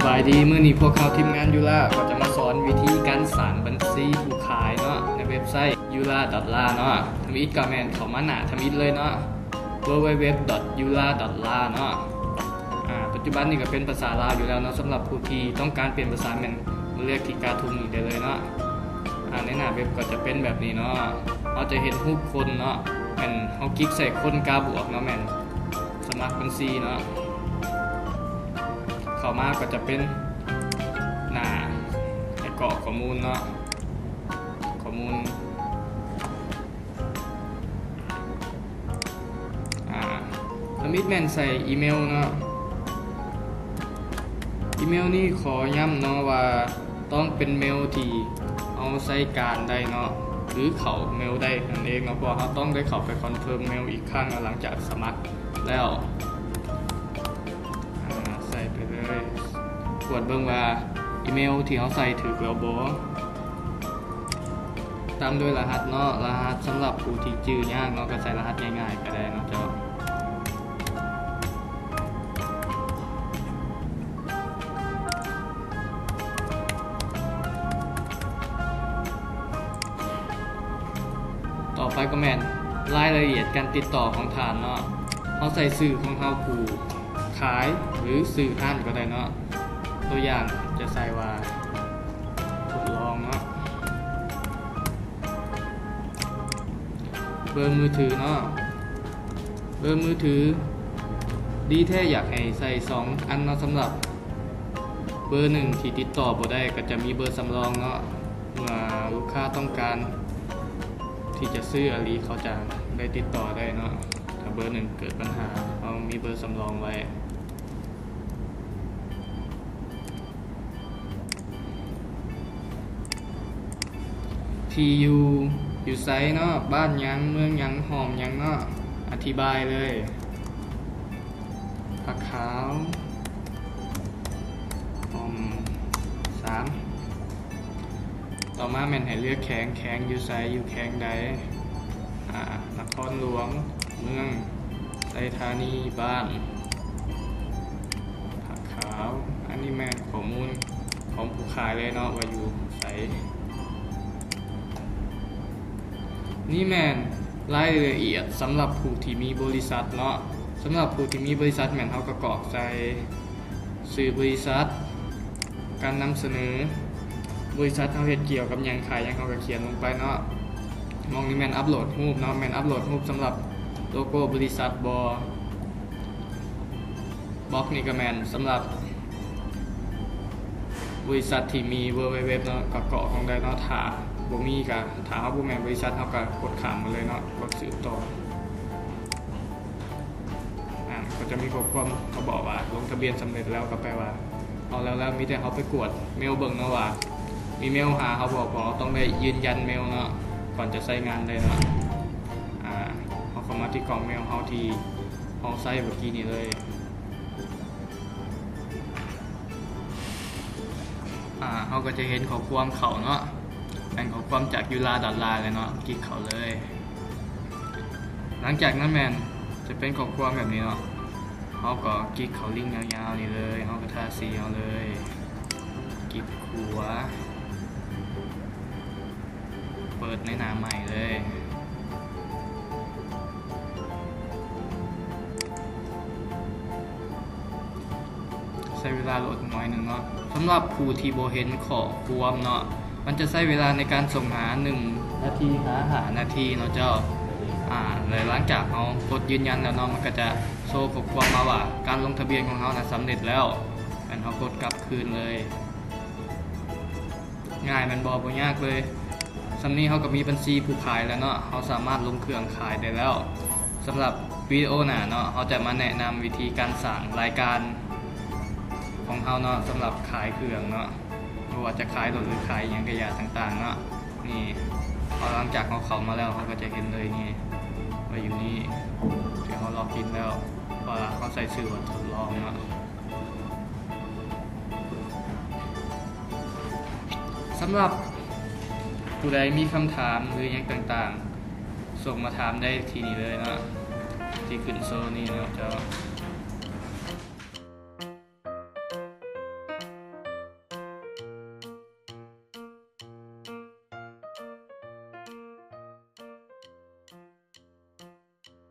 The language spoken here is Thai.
บายดีมื้อนี้พวกเขาทีมงานยูราก็จะมาสอนวิธีการสร้างบัญชีผู้ขายเนาะในเว็บไซต์ yura.la เนาะทำอิฐก็แม่นเข้ามาหน้าทำอิฐเลยเนาะ www.yura.la เนาะปัจจุบันนี้ก็เป็นภาษาลาวอยู่แล้วเนาะสำหรับผู้ที่ต้องการเปลี่ยนภาษาแม่นมาเลือกที่การ์ตูนได้เลยเนาะในหน้าเว็บก็จะเป็นแบบนี้เนาะเราจะเห็นรูปคนเนาะแม่นเฮาคลิกใส่คนกาบวกเนาะแม่นสมัครบัญชีเนาะเข้ามาก็จะเป็นหน้าให้กรอกข้อมูลเนาะข้อมูลแล้วมิดแมนใส่อีเมลเนาะอีเมลนี่ขอย้ำเนาะว่าต้องเป็นเมลที่เอาใส่การได้เนาะหรือเข้าเมลได้นั่นเองเนาะเพราะเราต้องได้เข้าไปคอนเฟิร์มเมลอีกครั้งหลังจากสมัครแล้วใส่ไปเลยตรวจเบิ่งว่าอีเมลที่เขาใส่ถูกแล้วบ่ตามด้วยรหัสเนาะรหัสสำหรับผู้ที่จื้อยากเนาะก็ใส่รหัสง่ายๆก็ได้เนาะเจ้าต่อไปก็แม่นรายละเอียดการติดต่อของฐานเนาะเขาใส่สื่อของเขาผู้ขายหรือสื่อห้านก็ได้เนาะตัวอย่างจะใส่ว่าทดลองเนาะเบอร์มือถือเนาะเบอร์มือถือดีแท้อยากให้ใส่2 อันเนาะสำหรับเบอร์1ที่ติดต่อบ่ได้ก็จะมีเบอร์สำรองเนาะเมื่อลูกค้าต้องการที่จะซื้ออะไรเขาจะได้ติดต่อได้เนาะถ้าเบอร์1เกิดปัญหาเรามีเบอร์สำรองไว้ที่อยู่ไซเนาะบ้านยังเมืองยังหอมยังเนาะอธิบายเลยผักขาวหอม3ต่อมาแม่นให้เลือกแข็งอยู่ไซอยู่แข็งใดนครหลวงเมืองไทยธานีบ้านผักขาวอันนี้แม่นข้อมูลของผู้ขายเลยเนาะว่าอยู่ไสนี่แม่นรายละเอียดสำหรับผู้ที่มีบริษัทเนาะสำหรับผู้ที่มีบริษัทแม่นเขาก็กรอกใส่ชื่อบริษัทการนำเสนอบริษัทเขาเฮ็ดเกี่ยวกับหยังขายหยังเขาก็เขียนลงไปเนาะมองนี่แม่นอัปโหลดรูปเนาะแม่นอัปโหลดรูปสำหรับโลโก้บริษัทบล็อกนี่ก็แม่นสำหรับบริษัทที่มี www เนาะก็กรอกของได้เนาะถ้าบ่มีก็ถ้าเฮาบ่แม่นบริษัทเฮาก็กดข้ามมาเลยเนาะกดสืบต่อก็จะมีข้อความเขาบอกว่าลงทะเบียนสำเร็จแล้วก็แปลว่าเอาแล้วมีแต่เฮาไปกดเมลเบิ่งเนาะว่ามีเมลหาเขาบอกต้องได้ยืนยันเมลเนาะก่อนจะใช้งานได้เนาะเขาเข้ามาที่กล่องเมลเฮาที่เฮาใช้เมื่อกี้นี้เลยเขาก็จะเห็นข้อความเขาเนาะเป็นข้อความจากyura.laเลยเนาะคลิกเขาเลยหลังจากนั้นแมนจะเป็นข้อความแบบนี้เนาะเขาก็คลิกเขาลิงก์ยาวๆนี่เลยเขาก็ทาสีเอาเลยคลิกขวาเปิดในหน้าใหม่เลยใช้เวลาโหลดน้อยหนึ่งเนาะสำหรับผู้ที่บ่เห็นข้อความเนาะมันจะใช้เวลาในการส่งหา1 นาทีหานาทีเนาะเจ้าเลยหลังจากเรากดยืนยันแล้วเนาะมันก็จะโชว์ข้อความมาว่าการลงทะเบียนของเราสำเร็จแล้วมันเรากดกลับคืนเลยง่ายมันบ่ยากเลยสำนี้เขาก็มีบัญชีผู้ขายแล้วเนาะเขาสามารถลงเครื่องขายได้แล้วสำหรับวิดีโอหน้าเนาะเขาจะมาแนะนำวิธีการสร้างรายการของเขาเนาะสำหรับขายเครื่องเนาะไม่ว่าจะขายรถหรือขายอย่างกระยาต่างๆเนาะนี่พอหลังจากเขาเข้ามาแล้วเขาก็จะเห็นเลยนี่ว่าอยู่นี่เดี๋ยวเขาล็อกอินแล้วพอเขาใส่ชื่อว่าทดลองเนาะสำหรับผู้ใดมีคำถามหรืออย่างต่างๆส่งมาถามได้ที่นี่เลยเนาะที่ขึ้นโซนี่เนาะเจ้า